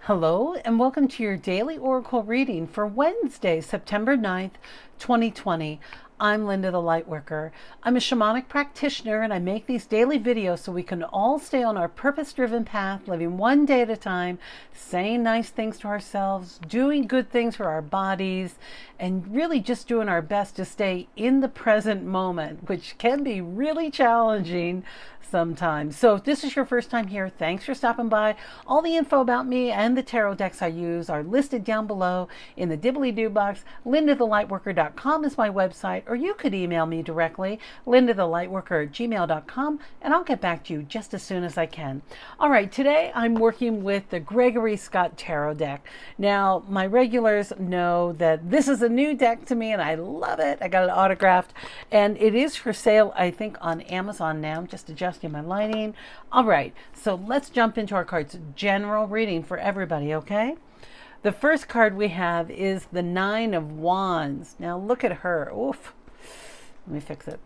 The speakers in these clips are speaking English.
Hello, and welcome to your daily oracle reading for Wednesday, September 9th, 2020. I'm Linda the Lightworker. I'm a shamanic practitioner, and I make these daily videos so we can all stay on our purpose-driven path, living one day at a time, saying nice things to ourselves, doing good things for our bodies, and really just doing our best to stay in the present moment, which can be really challenging sometimes. So if this is your first time here, thanks for stopping by. All the info about me and the tarot decks I use are listed down below in the dibbly-doo box. LindaTheLightWorker.com is my website, or you could email me directly, LindaTheLightWorker@gmail.com, and I'll get back to you just as soon as I can. All right, today I'm working with the Gregory Scott Tarot deck. Now, my regulars know that this is a new deck to me, and I love it. I got it autographed, and it is for sale, I think, on Amazon now. I'm just adjusting my lighting. All right, so let's jump into our cards. General reading for everybody, okay? The first card we have is the Nine of Wands. Now look at her. Oof. Let me fix it.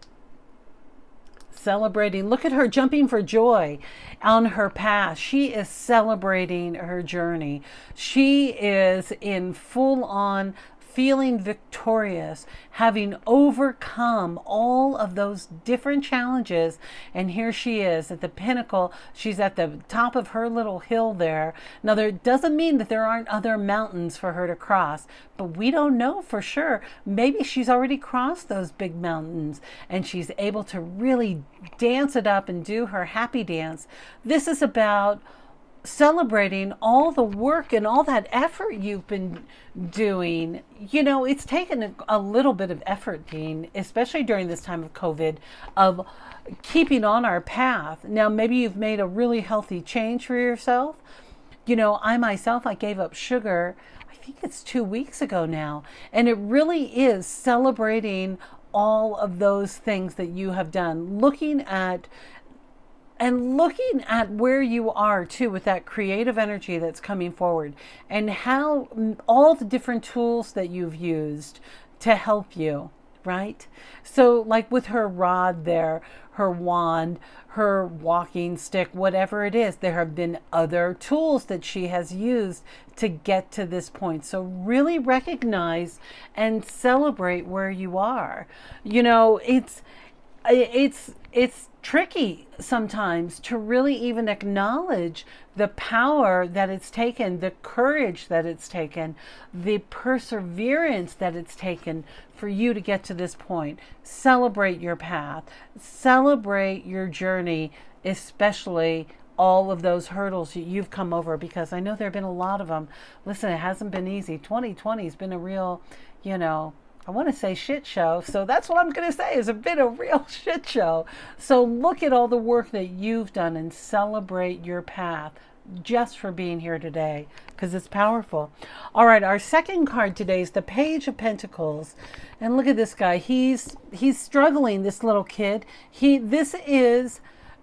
Celebrating. Look at her jumping for joy on her path. She is celebrating her journey. She is in full-on feeling victorious, having overcome all of those different challenges. And here she is at the pinnacle. She's at the top of her little hill there. Now, that doesn't mean that there aren't other mountains for her to cross, but we don't know for sure. Maybe she's already crossed those big mountains and she's able to really dance it up and do her happy dance. This is about celebrating all the work and all that effort you've been doing. You know, it's taken a little bit of effort, Dean, especially during this time of COVID, of keeping on our path. Now, maybe you've made a really healthy change for yourself. You know, I myself, I gave up sugar, I think it's 2 weeks ago now, and it really is celebrating all of those things that you have done, looking at where you are too with that creative energy that's coming forward, and how all the different tools that you've used to help you, right? So like with her rod there, her wand, her walking stick, whatever it is, there have been other tools that she has used to get to this point. So really recognize and celebrate where you are. You know, it's tricky sometimes to really even acknowledge the power that it's taken, the courage that it's taken, the perseverance that it's taken for you to get to this point. Celebrate your path, celebrate your journey, especially all of those hurdles you've come over, because I know there have been a lot of them. Listen, it hasn't been easy. 2020 has been a real, you know, I want to say shit show, so that's what I'm going to say. It's been a real shit show. So look at all the work that you've done and celebrate your path just for being here today, because it's powerful. All right, our second card today is the Page of Pentacles. And look at this guy. He's struggling, this little kid.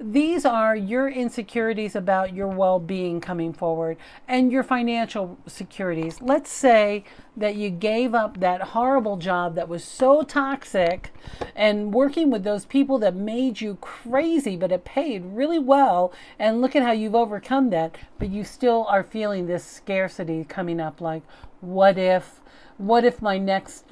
These are your insecurities about your well-being coming forward and your financial securities. Let's say that you gave up that horrible job that was so toxic and working with those people that made you crazy, but it paid really well. And look at how you've overcome that, but you still are feeling this scarcity coming up. Like, what if my next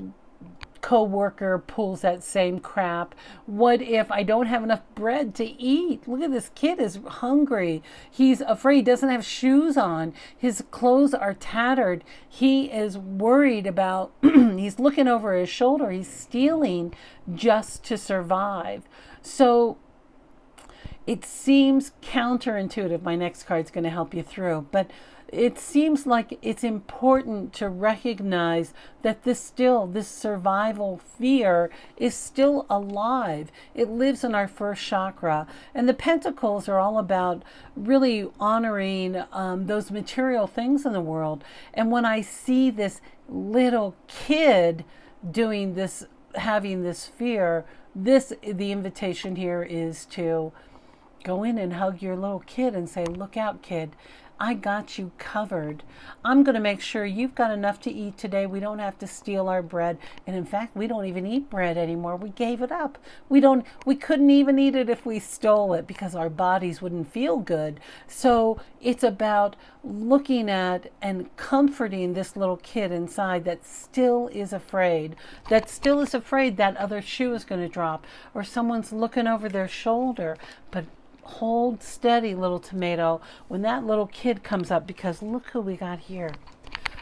co-worker pulls that same crap? What if I don't have enough bread to eat? Look at this kid is hungry. He's afraid, he doesn't have shoes on. His clothes are tattered. He is worried about, he's looking over his shoulder. He's stealing just to survive. So it seems counterintuitive. My next card is going to help you through, but it seems like it's important to recognize that this survival fear is still alive. It lives in our first chakra. And the pentacles are all about really honoring those material things in the world. And when I see this little kid doing this, having this fear, the invitation here is to go in and hug your little kid and say, look out, kid. I got you covered. I'm going to make sure you've got enough to eat today. We don't have to steal our bread. And in fact, we don't even eat bread anymore. We gave it up. We couldn't even eat it if we stole it because our bodies wouldn't feel good. So it's about looking at and comforting this little kid inside that still is afraid, that other shoe is going to drop or someone's looking over their shoulder. But hold steady, little tomato, when that little kid comes up, because look who we got here.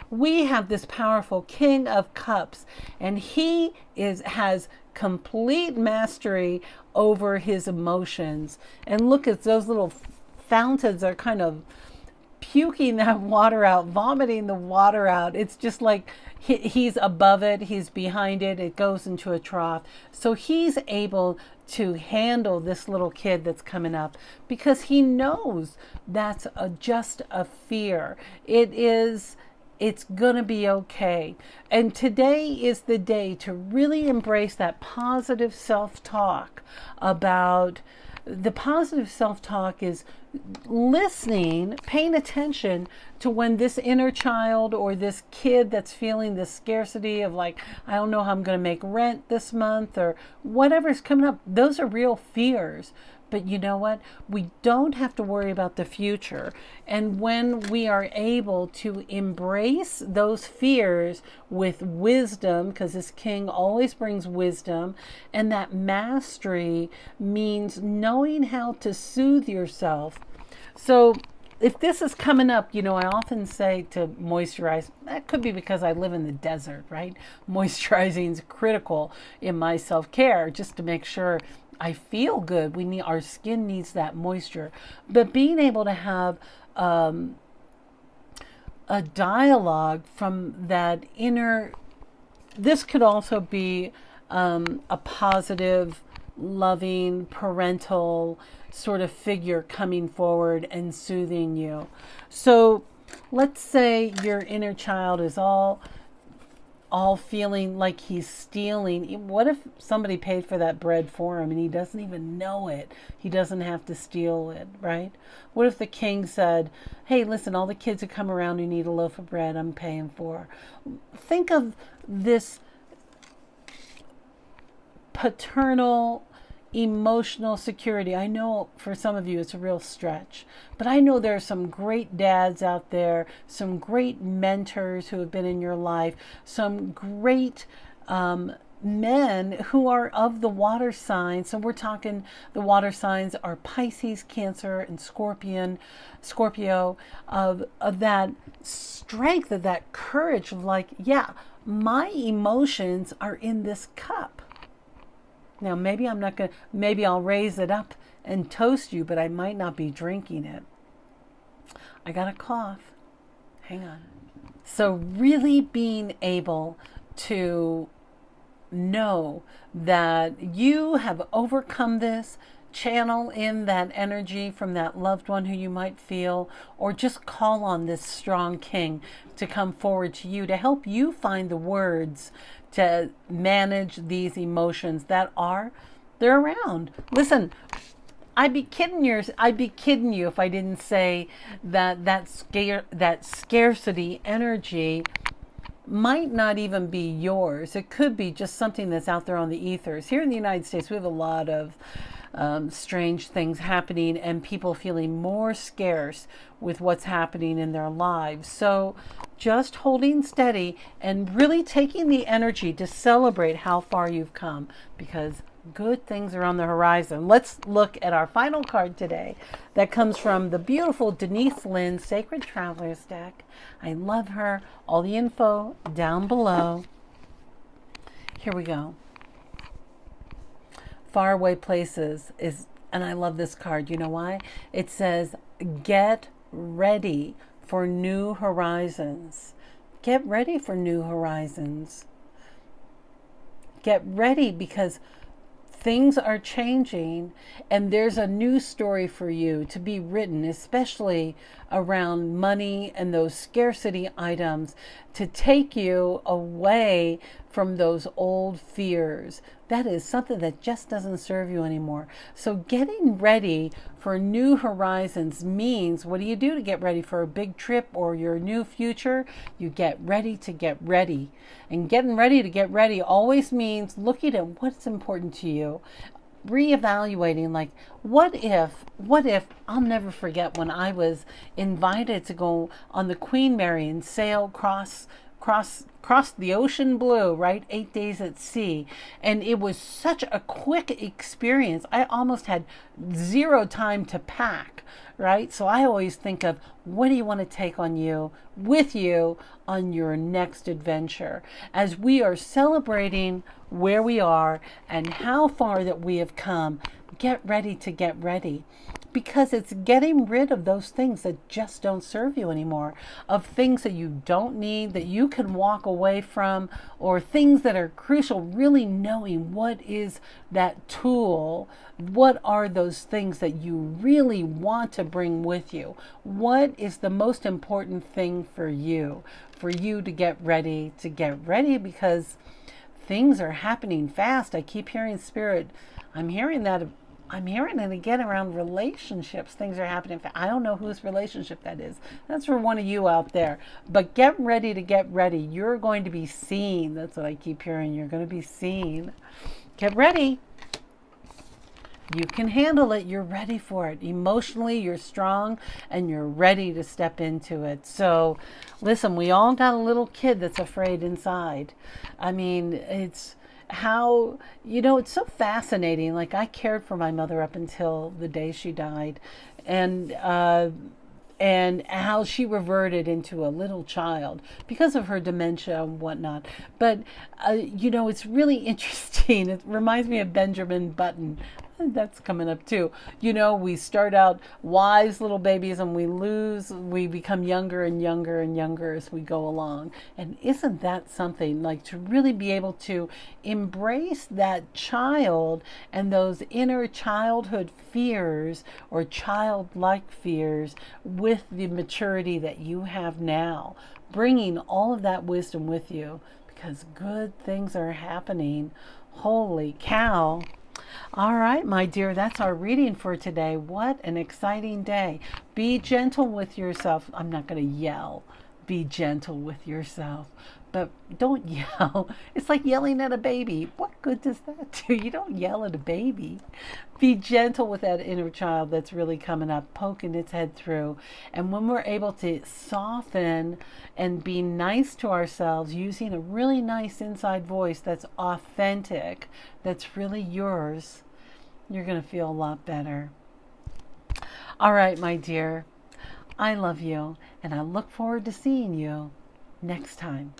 We have this powerful King of Cups, and he has complete mastery over his emotions. And look at those little fountains are kind of puking that water out, vomiting the water out. It's just like he's above it, he's behind it, it goes into a trough. So he's able to handle this little kid that's coming up because he knows that's just a fear. It's gonna be okay. And today is the day to really embrace that positive self-talk. About the positive self-talk is listening, paying attention to when this inner child or this kid that's feeling this scarcity of like, I don't know how I'm going to make rent this month or whatever's coming up. Those are real fears. But you know what? We don't have to worry about the future. And when we are able to embrace those fears with wisdom, because this king always brings wisdom, and that mastery means knowing how to soothe yourself. So if this is coming up, I often say to moisturize. That could be because I live in the desert, right? Moisturizing is critical in my self-care just to make sure I feel good. Our skin needs that moisture. But being able to have a dialogue from that inner, this could also be a positive, loving, parental sort of figure coming forward and soothing you. So let's say your inner child is all feeling like he's stealing. What if somebody paid for that bread for him and he doesn't even know it? He doesn't have to steal it, right? What if the king said, hey, listen, all the kids who come around who need a loaf of bread, I'm paying for. Think of this paternal emotional security. I know for some of you it's a real stretch, but I know there are some great dads out there, some great mentors who have been in your life, some great men who are of the water signs. So we're talking the water signs are Pisces, Cancer, and Scorpio, of that strength, of that courage of like, yeah, my emotions are in this cup. Now, maybe I'll raise it up and toast you, but I might not be drinking it. I got a cough. Hang on. So really being able to know that you have overcome this, channel in that energy from that loved one who you might feel, or just call on this strong king to come forward to you to help you find the words to manage these emotions they're around. Listen, I'd be kidding you if I didn't say that scarcity energy might not even be yours. It could be just something that's out there on the ethers. Here in the United States, we have a lot of strange things happening and people feeling more scarce with what's happening in their lives. So just holding steady and really taking the energy to celebrate how far you've come, because good things are on the horizon. Let's look at our final card today that comes from the beautiful Denise Linn Sacred Travelers deck. I love her. All the info down below. Here we go. Faraway Places and I love this card. You know why? It says, get ready for new horizons. Get ready for new horizons. Get ready because things are changing and there's a new story for you to be written, especially around money and those scarcity items to take you away from those old fears. That is something that just doesn't serve you anymore. So getting ready for new horizons means, what do you do to get ready for a big trip or your new future? You get ready to get ready. And getting ready to get ready always means looking at what's important to you, reevaluating, like, what if I'll never forget when I was invited to go on the Queen Mary and sail across the ocean blue, right? 8 days at sea. And it was such a quick experience. I almost had zero time to pack, right? So I always think of, what do you want to take on you, with you, on your next adventure? As we are celebrating where we are and how far that we have come, get ready to get ready. Because it's getting rid of those things that just don't serve you anymore, of things that you don't need, that you can walk away from, or things that are crucial. Really knowing what is that tool, what are those things that you really want to bring with you, what is the most important thing for you to get ready, because things are happening fast. I keep hearing Spirit, I'm hearing it again around relationships. Things are happening. I don't know whose relationship that is. That's for one of you out there. But get ready to get ready. You're going to be seen. That's what I keep hearing. You're going to be seen. Get ready. You can handle it. You're ready for it. Emotionally, you're strong and you're ready to step into it. So, listen, we all got a little kid that's afraid inside. I mean, it's so fascinating. Like, I cared for my mother up until the day she died, and how she reverted into a little child because of her dementia and whatnot. But it's really interesting. It reminds me of Benjamin Button. That's coming up too. We start out wise little babies and we become younger and younger and younger as we go along. And isn't that something, like, to really be able to embrace that child and those inner childhood fears or childlike fears with the maturity that you have now, bringing all of that wisdom with you, because good things are happening. Holy cow. All right, my dear, that's our reading for today. What an exciting day. Be gentle with yourself. I'm not going to yell. Be gentle with yourself. But don't yell. It's like yelling at a baby. What good does that do? You don't yell at a baby. Be gentle with that inner child that's really coming up, poking its head through. And when we're able to soften and be nice to ourselves, using a really nice inside voice that's authentic, that's really yours, you're going to feel a lot better. All right, my dear. I love you, and I look forward to seeing you next time.